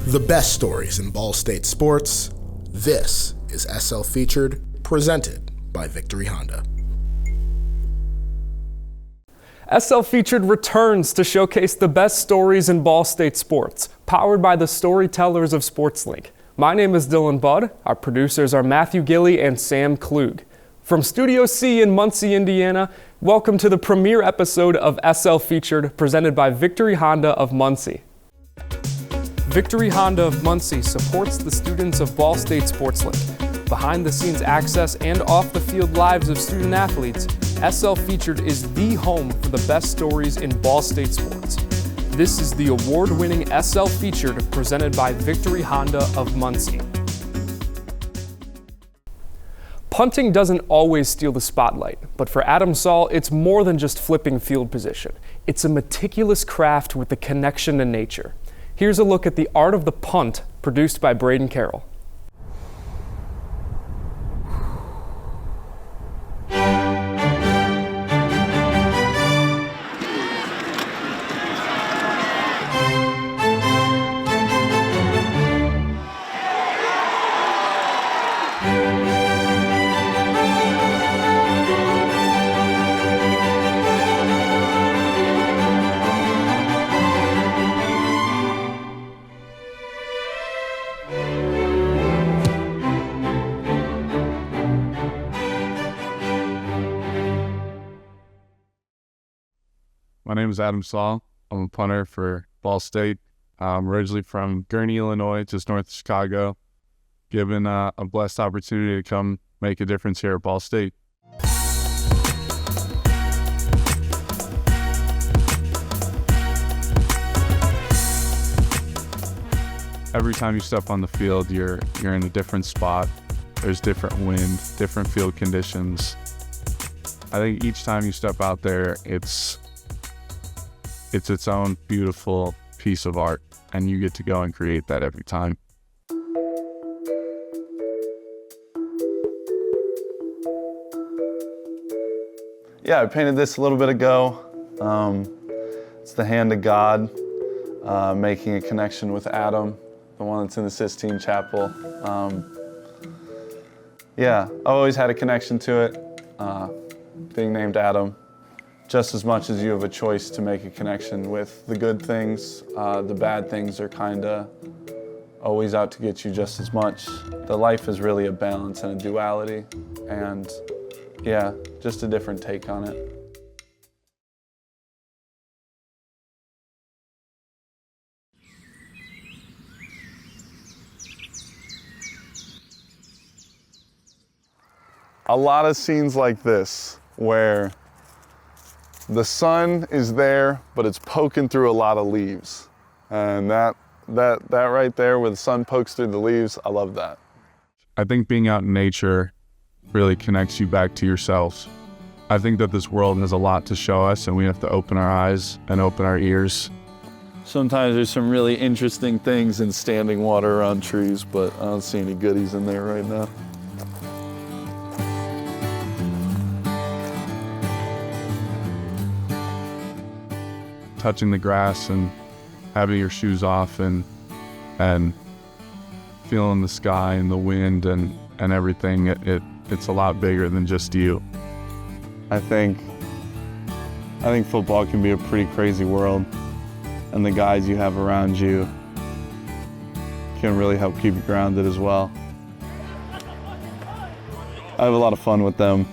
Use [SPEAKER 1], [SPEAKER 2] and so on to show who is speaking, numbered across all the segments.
[SPEAKER 1] The best stories in Ball State sports. This is SL Featured, presented by Victory Honda.
[SPEAKER 2] SL Featured returns to showcase the best stories in Ball State sports, powered by the Storytellers of SportsLink. My name is Dylan Budd. Our producers are Matthew Gillie and Sam Klug. From Studio C in Muncie, Indiana, welcome to the premiere episode of SL Featured, presented by Victory Honda of Muncie. Victory Honda of Muncie supports the students of Ball State SportsLink. Behind-the-scenes access and off-the-field lives of student athletes, SL Featured is the home for the best stories in Ball State sports. This is the award-winning SL Featured presented by Victory Honda of Muncie. Punting doesn't always steal the spotlight, but for Adam Saul, it's more than just flipping field position. It's a meticulous craft with a connection to nature. Here's a look at the art of the punt produced by Braden Carroll.
[SPEAKER 3] My name is Adam Saul. I'm a punter for Ball State. I'm originally from Gurnee, Illinois, just north of Chicago. Given a blessed opportunity to come make a difference here at Ball State. Every time you step on the field, you're in a different spot. There's different wind, different field conditions. I think each time you step out there, it's its own beautiful piece of art, and you get to go and create that every time.
[SPEAKER 4] Yeah, I painted this a little bit ago. It's the hand of God making a connection with Adam, the one that's in the Sistine Chapel. Yeah, I always had a connection to it, being named Adam. Just as much as you have a choice to make a connection with the good things, the bad things are kinda always out to get you just as much. The life is really a balance and a duality, and yeah, just a different take on it. A lot of scenes like this where the sun is there, but it's poking through a lot of leaves. And that right there where the sun pokes through the leaves, I love that.
[SPEAKER 3] I think being out in nature really connects you back to yourself. I think that this world has a lot to show us, and we have to open our eyes and open our ears.
[SPEAKER 4] Sometimes there's some really interesting things in standing water around trees, but I don't see any goodies in there right now.
[SPEAKER 3] Touching the grass and having your shoes off and feeling the sky and the wind and everything, it's a lot bigger than just you.
[SPEAKER 4] I think football can be a pretty crazy world, and the guys you have around you can really help keep you grounded as well. I have a lot of fun with them,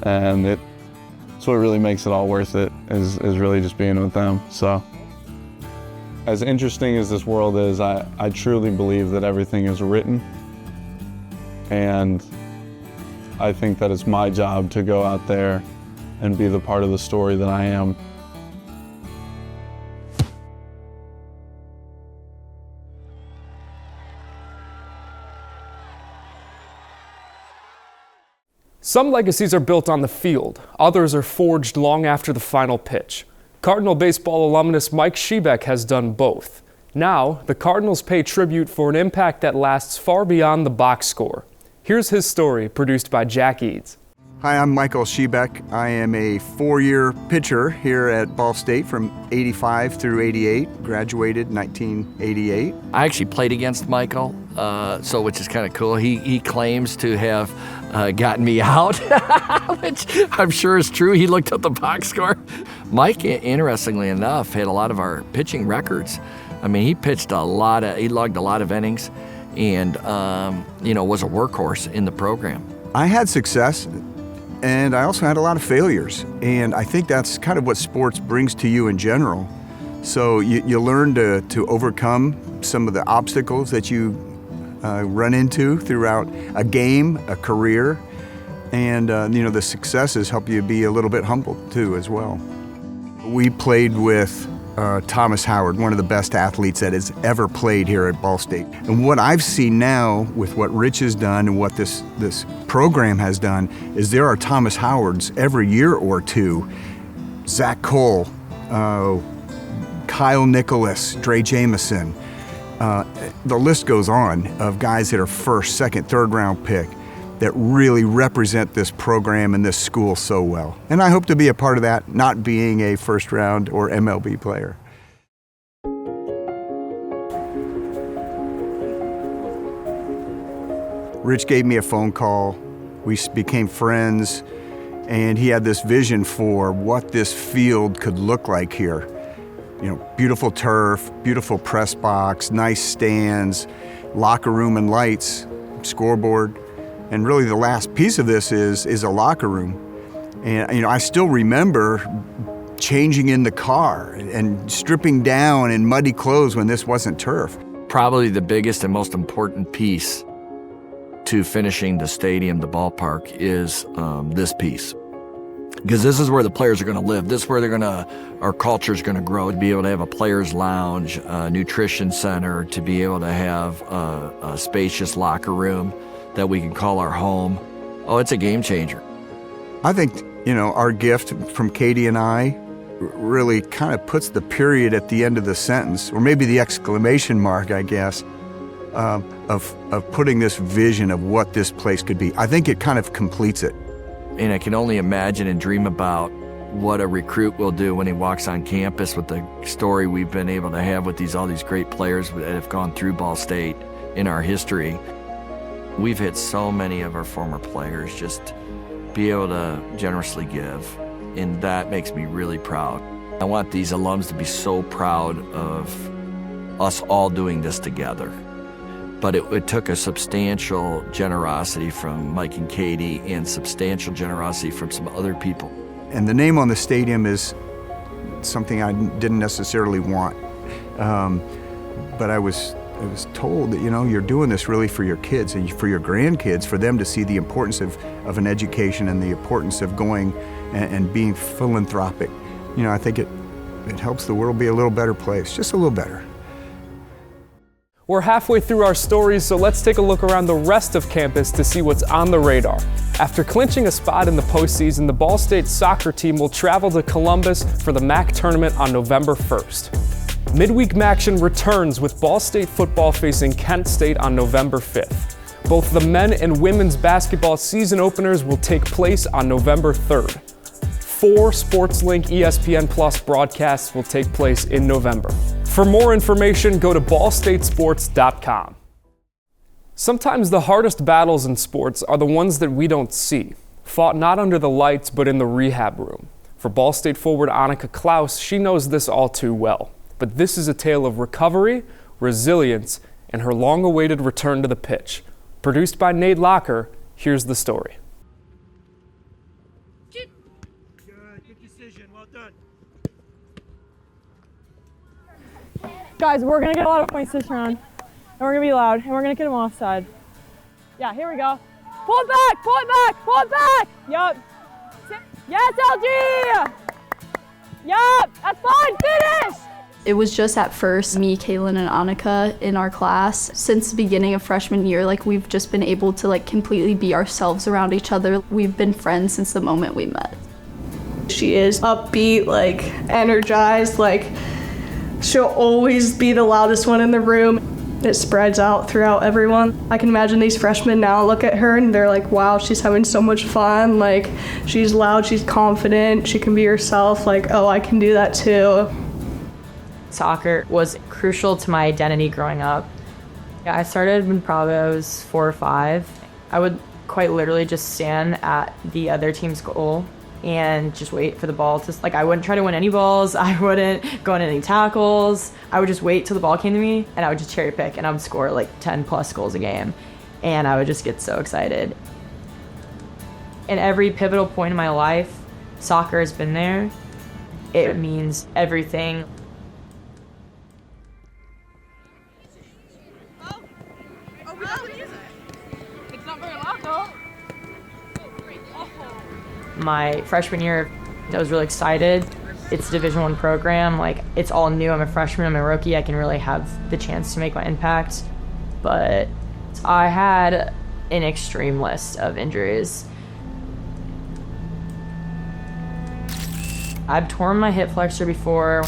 [SPEAKER 4] and it's what really makes it all worth it, is really just being with them. So, as interesting as this world is, I truly believe that everything is written, and I think that it's my job to go out there and be the part of the story that I am.
[SPEAKER 2] Some legacies are built on the field, others are forged long after the final pitch. Cardinal baseball alumnus Mike Shebek has done both. Now, the Cardinals pay tribute for an impact that lasts far beyond the box score. Here's his story, produced by Jack Beebe.
[SPEAKER 5] Hi, I'm Michael Shebek. I am a 4-year pitcher here at Ball State from 85 through 88, graduated 1988.
[SPEAKER 6] I actually played against Michael, which is kind of cool. He claims to have gotten me out, which I'm sure is true. He looked up the box score. Mike, interestingly enough, had a lot of our pitching records. I mean, he logged a lot of innings and, was a workhorse in the program.
[SPEAKER 5] I had success. And I also had a lot of failures. And I think that's kind of what sports brings to you in general. So you learn to overcome some of the obstacles that you run into throughout a game, a career. And, the successes help you be a little bit humble too as well. We played with Thomas Howard, one of the best athletes that has ever played here at Ball State. And what I've seen now with what Rich has done and what this program has done is there are Thomas Howards every year or two. Zach Cole, Kyle Nicholas, Dre Jameson. The list goes on of guys that are first, second, third round pick that really represent this program and this school so well. And I hope to be a part of that, not being a first round or MLB player. Rich gave me a phone call. We became friends, and he had this vision for what this field could look like here. Beautiful turf, beautiful press box, nice stands, locker room and lights, scoreboard. And really the last piece of this is a locker room. And I still remember changing in the car and stripping down in muddy clothes when this wasn't turf.
[SPEAKER 6] Probably the biggest and most important piece to finishing the stadium, the ballpark, is this piece. Because this is where the players are going to live. This is where our culture is going to grow. To be able to have a players' lounge, a nutrition center, to be able to have a spacious locker room that we can call our home. Oh, it's a game changer.
[SPEAKER 5] I think, our gift from Katie and I really kind of puts the period at the end of the sentence, or maybe the exclamation mark, I guess, of putting this vision of what this place could be. I think it kind of completes it.
[SPEAKER 6] And I can only imagine and dream about what a recruit will do when he walks on campus with the story we've been able to have with all these great players that have gone through Ball State in our history. We've had so many of our former players just be able to generously give, and that makes me really proud. I want these alums to be so proud of us all doing this together. But it took a substantial generosity from Mike and Katie and substantial generosity from some other people.
[SPEAKER 5] And the name on the stadium is something I didn't necessarily want. But I was told that, you're doing this really for your kids and for your grandkids, for them to see the importance of an education and the importance of going and being philanthropic. I think it helps the world be a little better place, just a little better.
[SPEAKER 2] We're halfway through our stories, so let's take a look around the rest of campus to see what's on the radar. After clinching a spot in the postseason, the Ball State soccer team will travel to Columbus for the MAC tournament on November 1st. Midweek MACtion returns with Ball State football facing Kent State on November 5th. Both the men and women's basketball season openers will take place on November 3rd. 4 SportsLink ESPN Plus broadcasts will take place in November. For more information, go to ballstatesports.com. Sometimes the hardest battles in sports are the ones that we don't see, fought not under the lights but in the rehab room. For Ball State forward Annika Klauss, she knows this all too well. But this is a tale of recovery, resilience, and her long-awaited return to the pitch. Produced by Nate Locker, here's the story.
[SPEAKER 7] Good decision, well done.
[SPEAKER 8] Guys, we're going to get a lot of points this round. And we're going to be loud, and we're going to get them offside. Yeah, here we go. Pull it back, pull it back, pull it back! Yup. Yes, LG! Yup, that's fine, finish!
[SPEAKER 9] It was just at first me, Kaylin, and Annika in our class. Since the beginning of freshman year, we've just been able to completely be ourselves around each other. We've been friends since the moment we met.
[SPEAKER 10] She is upbeat, energized, she'll always be the loudest one in the room. it spreads out throughout everyone. I can imagine these freshmen now look at her and they're like, wow, she's having so much fun. Like, she's loud, she's confident, she can be herself. Like, oh, I can do that too.
[SPEAKER 11] Soccer was crucial to my identity growing up. Yeah, I started when probably I was 4 or 5. I would quite literally just stand at the other team's goal and just wait for the ball to, like, I wouldn't try to win any balls. I wouldn't go on any tackles. I would just wait till the ball came to me and I would just cherry pick and I would score like 10 plus goals a game. And I would just get so excited. In every pivotal point in my life, soccer has been there. It means everything. My freshman year, I was really excited. It's a Division I program. Like, it's all new. I'm a freshman, I'm a rookie. I can really have the chance to make my impact. But I had an extreme list of injuries. I've torn my hip flexor before.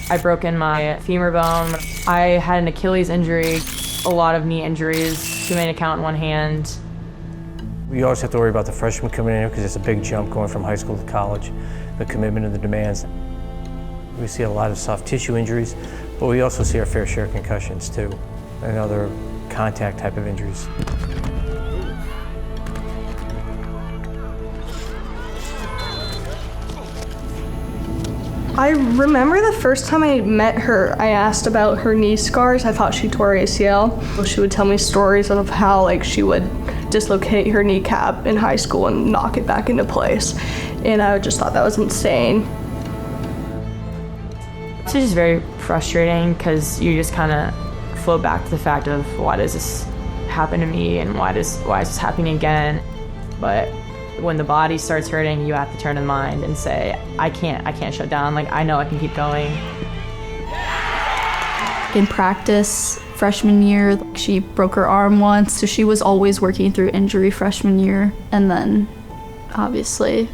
[SPEAKER 11] I've broken my femur bone. I had an Achilles injury, a lot of knee injuries, too many to count in one hand.
[SPEAKER 12] You always have to worry about the freshmen coming in because it's a big jump going from high school to college, the commitment and the demands. We see a lot of soft tissue injuries, but we also see our fair share of concussions too, and other contact type of injuries.
[SPEAKER 10] I remember the first time I met her, I asked about her knee scars. I thought she tore ACL. She would tell me stories of how, like, she would dislocate her kneecap in high school and knock it back into place. And I just thought that was insane.
[SPEAKER 11] It's just very frustrating because you just kind of flow back to the fact of, why does this happen to me and why is this happening again? But when the body starts hurting, you have to turn to the mind and say, I can't shut down. Like, I know I can keep going.
[SPEAKER 9] In practice, freshman year, she broke her arm once, so she was always working through injury freshman year. And then, obviously,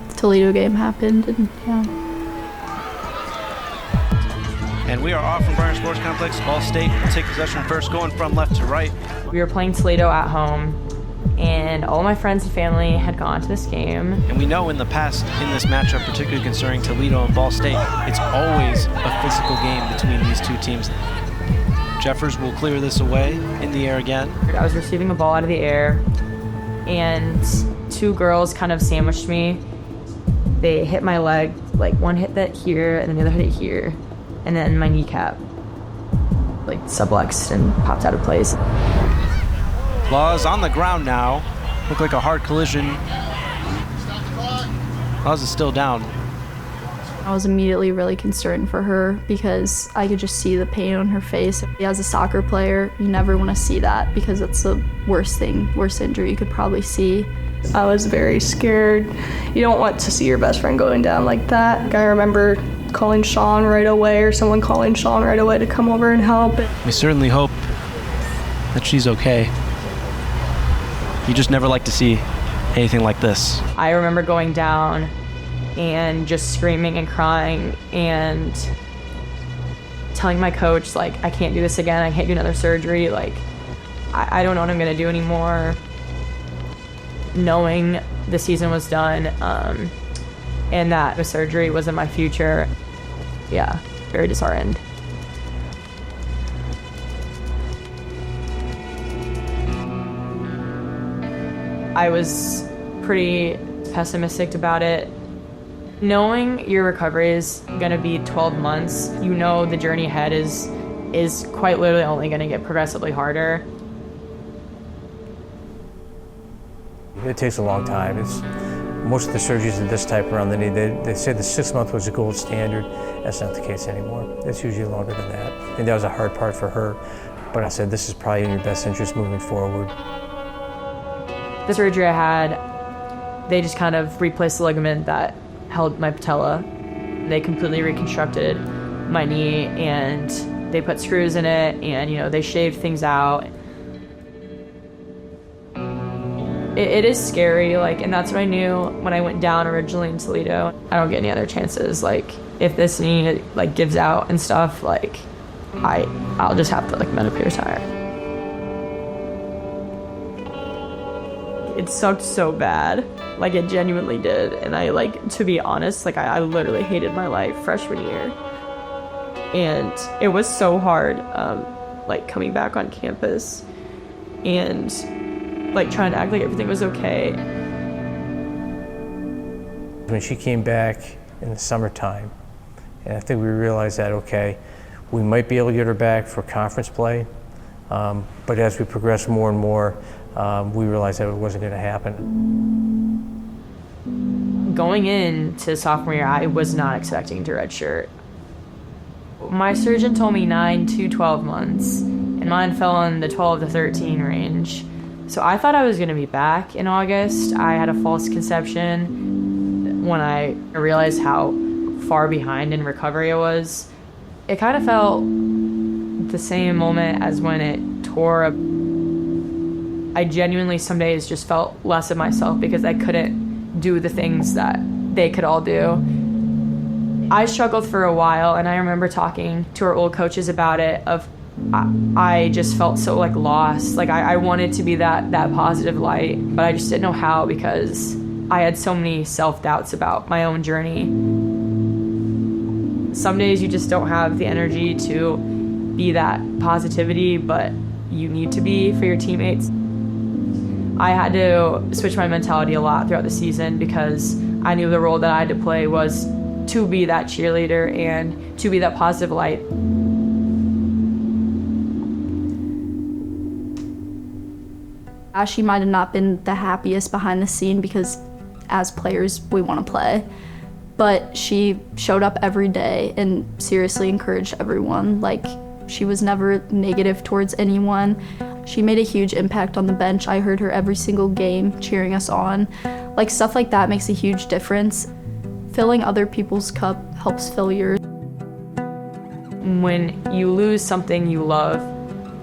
[SPEAKER 9] the Toledo game happened, and yeah.
[SPEAKER 7] And we are off from Bryant Sports Complex. Ball State will take possession first, going from left to right.
[SPEAKER 11] We were playing Toledo at home, and all my friends and family had gone to this game.
[SPEAKER 7] And we know in the past, in this matchup, particularly concerning Toledo and Ball State, it's always a physical game between these two teams. Jeffers will clear this away in the air again.
[SPEAKER 11] I was receiving a ball out of the air, and two girls kind of sandwiched me. They hit my leg, like one hit that here, and then the other hit it here, and then my kneecap, like, subluxed and popped out of place.
[SPEAKER 7] Klauss on the ground now. Looked like a hard collision. Klauss is still down.
[SPEAKER 9] I was immediately really concerned for her because I could just see the pain on her face. As a soccer player, you never want to see that because it's the worst injury you could probably see.
[SPEAKER 10] I was very scared. You don't want to see your best friend going down like that. I remember calling Sean right away, or someone calling Sean right away to come over and help.
[SPEAKER 7] We certainly hope that she's okay. You just never like to see anything like this.
[SPEAKER 11] I remember going down and just screaming and crying and telling my coach, like, I can't do this again. I can't do another surgery. Like, I don't know what I'm going to do anymore. Knowing the season was done and that the surgery was in my future, yeah, very disheartened. I was pretty pessimistic about it. Knowing your recovery is going to be 12 months, you know the journey ahead is quite literally only going to get progressively harder.
[SPEAKER 12] It takes a long time. Most of the surgeries of this type around the knee, they say the 6 month was the gold standard. That's not the case anymore. It's usually longer than that. I think that was a hard part for her, but I said this is probably in your best interest moving forward.
[SPEAKER 11] The surgery I had, they just kind of replaced the ligament that held my patella. They completely reconstructed my knee and they put screws in it and, you know, they shaved things out. It is scary, like, and that's what I knew when I went down originally in Toledo. I don't get any other chances. Like, if this knee, like, gives out and stuff, like, I'll just have to like medically retire. It sucked so bad, like it genuinely did. And I like, to be honest, like I literally hated my life freshman year. And it was so hard, like coming back on campus and like trying to act like everything was okay.
[SPEAKER 12] When she came back in the summertime, and I think we realized that, okay, we might be able to get her back for conference play, but as we progressed more and more, we realized that it wasn't going to happen.
[SPEAKER 11] Going into sophomore year, I was not expecting to redshirt. My surgeon told me 9 to 12 months, and mine fell in the 12 to 13 range. So I thought I was going to be back in August. I had a false conception when I realized how far behind in recovery I was. It kind of felt the same moment as when it tore up. I genuinely some days just felt less of myself because I couldn't do the things that they could all do. I struggled for a while, and I remember talking to our old coaches about it. I just felt so like lost. Like I wanted to be that positive light, but I just didn't know how because I had so many self-doubts about my own journey. Some days you just don't have the energy to be that positivity, but you need to be for your teammates. I had to switch my mentality a lot throughout the season because I knew the role that I had to play was to be that cheerleader and to be that positive light.
[SPEAKER 9] She might have not been the happiest behind the scene because as players, we want to play. But she showed up every day and seriously encouraged everyone. Like, she was never negative towards anyone. She made a huge impact on the bench. I heard her every single game cheering us on. Like, stuff like that makes a huge difference. Filling other people's cup helps fill yours.
[SPEAKER 11] When you lose something you love,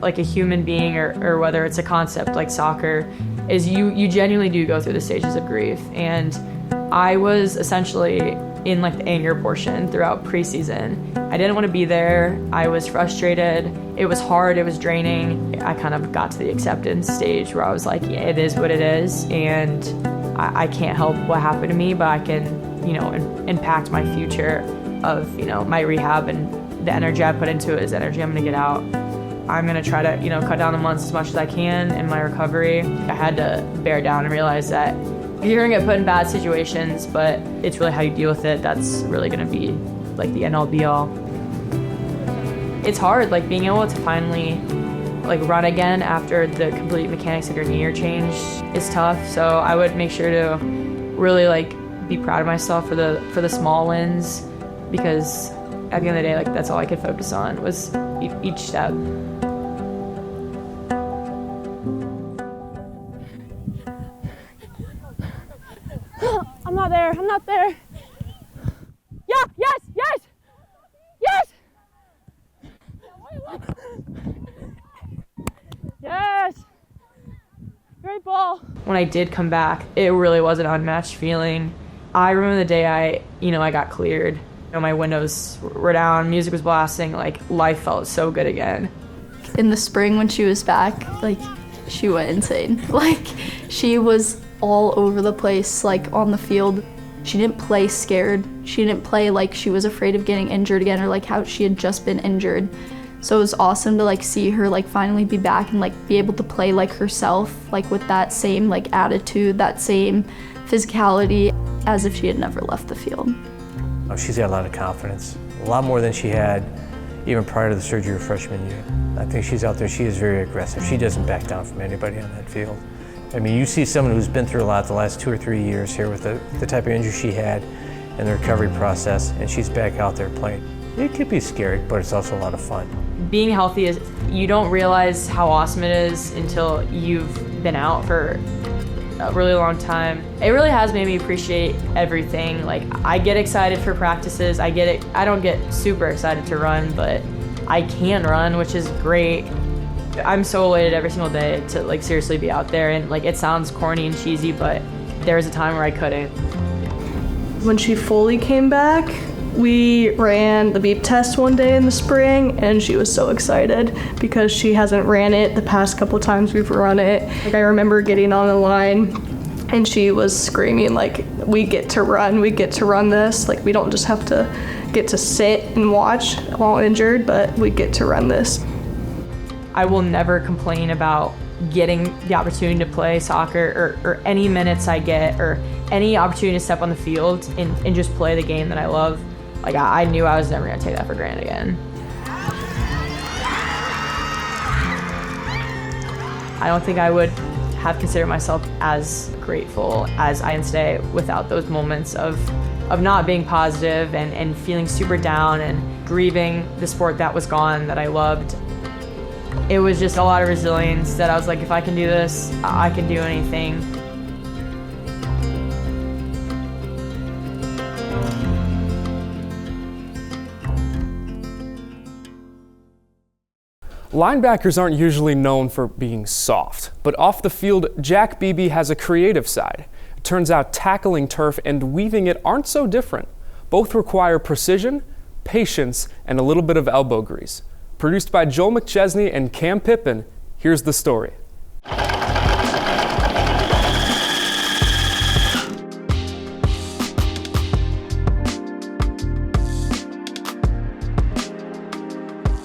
[SPEAKER 11] like a human being or whether it's a concept like soccer, is you genuinely do go through the stages of grief. And I was essentially in like the anger portion throughout preseason. I didn't want to be there. I was frustrated. It was hard. It was draining. I kind of got to the acceptance stage where I was like, yeah, it is what it is. And I can't help what happened to me, but I can, impact my future of, my rehab, and the energy I put into it is energy I'm going to get out. I'm going to try to, cut down the months as much as I can in my recovery. I had to bear down and realize that you're going to get put in bad situations, but it's really how you deal with it that's really going to be like the end all be all. It's hard, like being able to finally like run again after the complete mechanics of your knee are changed is tough. So I would make sure to really like be proud of myself for the small wins, because at the end of the day, like that's all I could focus on was each step.
[SPEAKER 8] I'm not there. I'm not there. Yeah, yes, yes, yes. Yes. Great ball.
[SPEAKER 11] When I did come back, it really was an unmatched feeling. I remember the day I got cleared. My windows were down, music was blasting, like life felt so good again.
[SPEAKER 9] In the spring when she was back, like she went insane. Like she was all over the place, like on the field. She didn't play scared. She didn't play like she was afraid of getting injured again or like how she had just been injured. So it was awesome to like see her like finally be back and like be able to play like herself, like with that same like attitude, that same physicality, as if she had never left the field.
[SPEAKER 12] She's got a lot of confidence, a lot more than she had even prior to the surgery her freshman year. I think she's out there, she is very aggressive. She doesn't back down from anybody on that field. I mean, you see someone who's been through a lot the last 2 or 3 years here with the type of injury she had and the recovery process, and she's back out there playing. It could be scary, but it's also a lot of fun.
[SPEAKER 11] Being healthy is, you don't realize how awesome it is until you've been out for a really long time. It really has made me appreciate everything. Like, I get excited for practices. I don't get super excited to run, but I can run, which is great. I'm so elated every single day to like seriously be out there, and like it sounds corny and cheesy, but there was a time where I couldn't.
[SPEAKER 10] When she fully came back, We ran the beep test one day in the spring, and she was so excited because she hasn't ran it the past couple times we've run it. Like, I remember getting on the line and she was screaming like, we get to run this. Like, we don't just have to get to sit and watch while injured, but we get to run this.
[SPEAKER 11] I will never complain about getting the opportunity to play soccer or any minutes I get or any opportunity to step on the field and just play the game that I love. Like, I knew I was never gonna take that for granted again. I don't think I would have considered myself as grateful as I am today without those moments of not being positive and feeling super down and grieving the sport that was gone that I loved. It was just a lot of resilience that I was like, if I can do this, I can do anything.
[SPEAKER 2] Linebackers aren't usually known for being soft, but off the field, Jack Beebe has a creative side. It turns out tackling turf and weaving it aren't so different. Both require precision, patience, and a little bit of elbow grease. Produced by Joel McChesney and Cam Pippin, here's the story.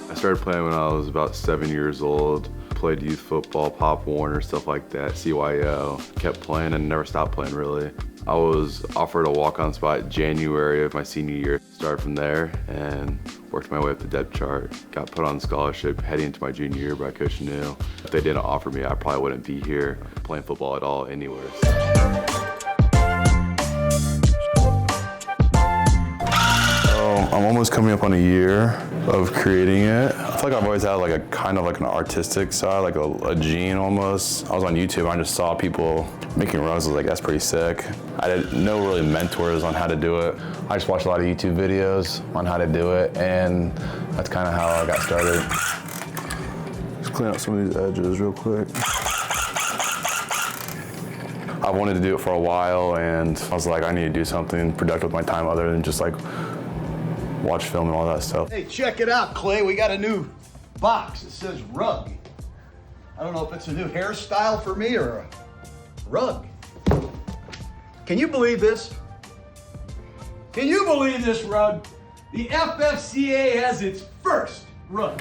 [SPEAKER 13] I started playing when I was about 7 years old. Played youth football, Pop Warner, stuff like that, CYO. Kept playing and never stopped playing, really. I was offered a walk-on spot January of my senior year. Started from there and worked my way up the depth chart. Got put on scholarship heading into my junior year by Coach Neal. If they didn't offer me, I probably wouldn't be here playing football at all anywhere.
[SPEAKER 4] I'm almost coming up on a year of creating it. I feel like I've always had like a kind of like an artistic side, like a gene almost. I was on YouTube and I just saw people making rugs. I was like, that's pretty sick. I had no really mentors on how to do it. I just watched a lot of YouTube videos on how to do it, and that's kind of how I got started. Just clean up some of these edges real quick. I wanted to do it for a while, and I was like, I need to do something productive with my time other than just like watch film and all that stuff.
[SPEAKER 14] Hey, check it out, Clay. We got a new box. It says rug. I don't know if it's a new hairstyle for me or a rug. Can you believe this? Can you believe this rug? The FFCA has its first rug.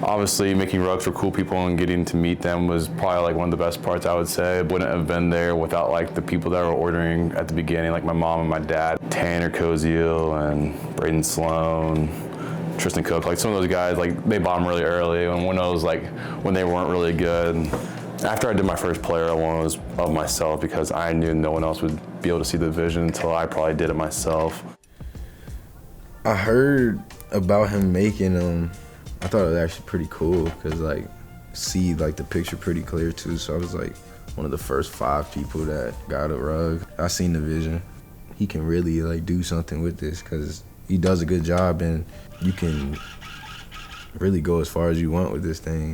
[SPEAKER 4] Obviously, making rugs for cool people and getting to meet them was probably like one of the best parts, I would say. Wouldn't have been there without like the people that were ordering at the beginning, like my mom and my dad, Tanner Koziel and Braden Sloan, Tristan Cook. Like some of those guys, like they bought them really early, and when they weren't really good. After I did my first player, one was of myself because I knew no one else would be able to see the vision until I probably did it myself.
[SPEAKER 15] I heard about him making them. I thought it was actually pretty cool because like see like the picture pretty clear too. So I was like one of the first 5 people that got a rug. I seen the vision. He can really like do something with this because he does a good job, and you can really go as far as you want with this thing.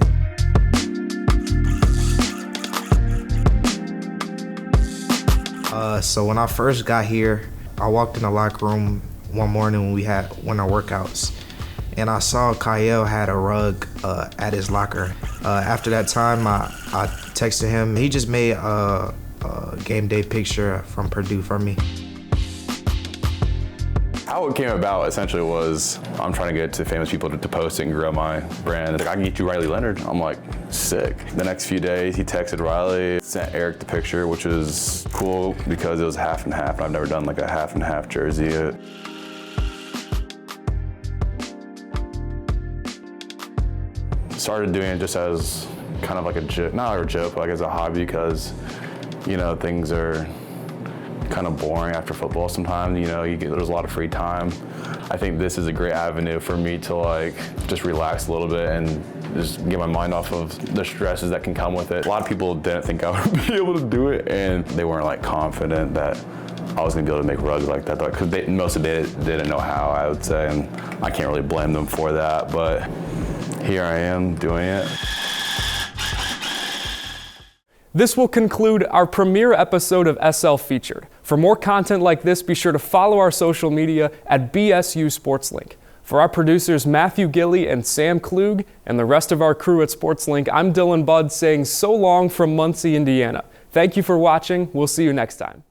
[SPEAKER 16] So when I first got here, I walked in the locker room one morning when we had one of our workouts, and I saw Kyle had a rug at his locker. After that time, I texted him. He just made a game day picture from Purdue for me.
[SPEAKER 4] How it came about essentially was I'm trying to get to famous people to post it and grow my brand. Like, I can get you Riley Leonard. I'm like, sick. The next few days, he texted Riley, sent Eric the picture, which was cool because it was half and half. I've never done like a half and half jersey. Started doing it just as kind of like a joke, not like a joke, but like as a hobby because, you know, things are kind of boring after football sometimes. You know, there's a lot of free time. I think this is a great avenue for me to like just relax a little bit and just get my mind off of the stresses that can come with it. A lot of people didn't think I would be able to do it, and they weren't like confident that I was gonna be able to make rugs like that, because most of them didn't know how, I would say, and I can't really blame them for that, but here I am doing it.
[SPEAKER 2] This will conclude our premiere episode of SL Featured. For more content like this, be sure to follow our social media at BSU SportsLink. For our producers Matthew Gillie and Sam Klug and the rest of our crew at SportsLink, I'm Dylan Budd saying so long from Muncie, Indiana. Thank you for watching. We'll see you next time.